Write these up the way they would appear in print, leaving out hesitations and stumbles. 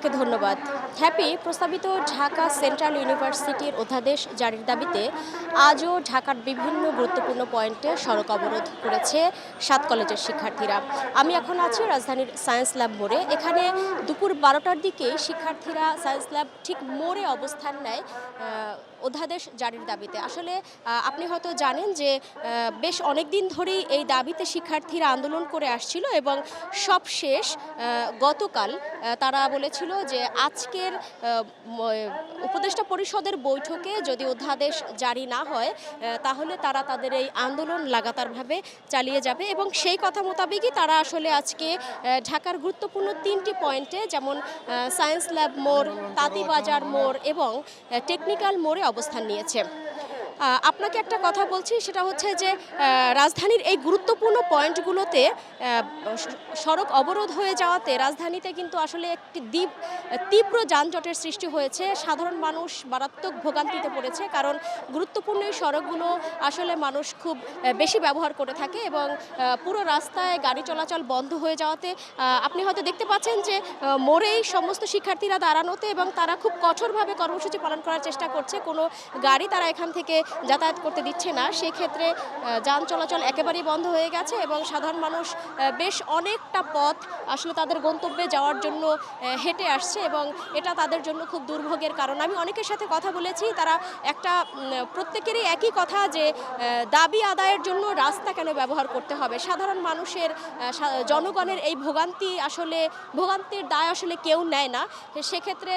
আপনাকে ধন্যবাদ। হ্যাপি প্রস্তাবিত ঢাকা সেন্ট্রাল ইউনিভার্সিটির অধ্যাদেশ জারির দাবিতে আজও ঢাকার বিভিন্ন গুরুত্বপূর্ণ পয়েন্টে সড়ক অবরোধ করেছে ৭ কলেজের শিক্ষার্থীরা। আমি এখন আছি রাজধানীর সায়েন্স ল্যাব মোড়ে। এখানে দুপুর ১২টার দিকে শিক্ষার্থীরা সায়েন্স ল্যাব ঠিক মোড়ে অবস্থান নেয় অধ্যাদেশ জারির দাবিতে। আসলে আপনি হয়তো জানেন যে বেশ অনেক দিন ধরেই এই দাবিতে শিক্ষার্থীরা আন্দোলন করে আসছিল এবং সবশেষ গতকাল তারা বলেছিল যে আজকের উপদেষ্টা পরিষদের বৈঠকে যদি অধ্যাদেশ জারি না হয় তাহলে তারা তাদের এই আন্দোলন লাগাতারভাবে চালিয়ে যাবে এবং সেই কথা মোতাবেকই তারা আসলে আজকে ঢাকার গুরুত্বপূর্ণ ৩টি পয়েন্টে যেমন সায়েন্স ল্যাব মোড়, তাঁতীবাজার মোড় এবং টেকনিক্যাল মোড়ে অবস্থান নিয়েছে। আপনাকে একটা কথা বলছি, সেটা হচ্ছে যে রাজধানীর এই গুরুত্বপূর্ণ পয়েন্টগুলোতে সড়ক অবরোধ হয়ে যাওয়াতে রাজধানীতে কিন্তু আসলে একটি তীব্র যানজটের সৃষ্টি হয়েছে। সাধারণ মানুষ মারাত্মক ভোগান্তিতে পড়েছে, কারণ গুরুত্বপূর্ণ এই সড়কগুলো আসলে মানুষ খুব বেশি ব্যবহার করে থাকে এবং পুরো রাস্তায় গাড়ি চলাচল বন্ধ হয়ে যাওয়াতে আপনি হয়তো দেখতে পাচ্ছেন যে মোড়েই সমস্ত শিক্ষার্থীরা দাঁড়ানোতে এবং তারা খুব কঠোরভাবে কর্মসূচি পালন করার চেষ্টা করছে। কোনো গাড়ি তারা এখান থেকে যাতায়াত করতে দিচ্ছে না। সেক্ষেত্রে যান চলাচল একেবারেই বন্ধ হয়ে গেছে এবং সাধারণ মানুষ বেশ অনেকটা পথ আসলে তাদের গন্তব্যে যাওয়ার জন্য হেঁটে আসছে এবং এটা তাদের জন্য খুব দুর্ভোগের কারণ। আমি অনেকের সাথে কথা বলেছি, তারা একটা প্রত্যেকেরই একই কথা যে দাবি আদায়ের জন্য রাস্তা কেন ব্যবহার করতে হবে। সাধারণ মানুষের জনগণের এই ভোগান্তির দায় আসলে কেউ নেয় না। সেক্ষেত্রে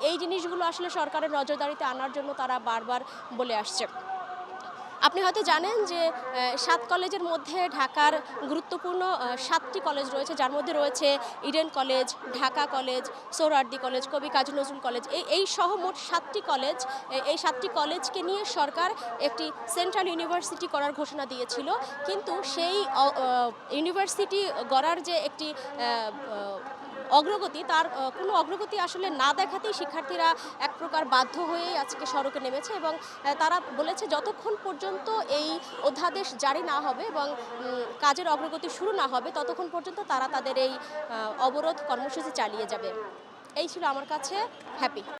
এই জিনিসগুলো আসলে সরকারের নজরদারিতে আনার জন্য তারা বারবার বলে আসছে। আপনি হয়তো জানেন যে ৭ কলেজের মধ্যে ঢাকার গুরুত্বপূর্ণ ৭টি কলেজ রয়েছে, যার মধ্যে রয়েছে Eden college, Dhaka college, Suhrawardy college, কবি কাজী নজরুল কলেজ। এই সহ মোট ৭টি কলেজ। এই ৭টি কলেজকে নিয়ে সরকার একটি সেন্ট্রাল ইউনিভার্সিটি করার ঘোষণা দিয়েছিল, কিন্তু সেই ইউনিভার্সিটি গড়ার যে একটি অগ্রগতি, তার কোনো অগ্রগতি আসলে না দেখাতেই শিক্ষার্থীরা এক প্রকার বাধ্য হয়েই আজকে সড়কে নেমেছে এবং তারা বলেছে যতক্ষণ পর্যন্ত এই অধ্যাদেশ জারি না হবে এবং কাজের অগ্রগতি শুরু না হবে ততক্ষণ পর্যন্ত তারা তাদের এই অবরোধ কর্মসূচি চালিয়ে যাবে। এই ছিল আমার কাছে হ্যাপি।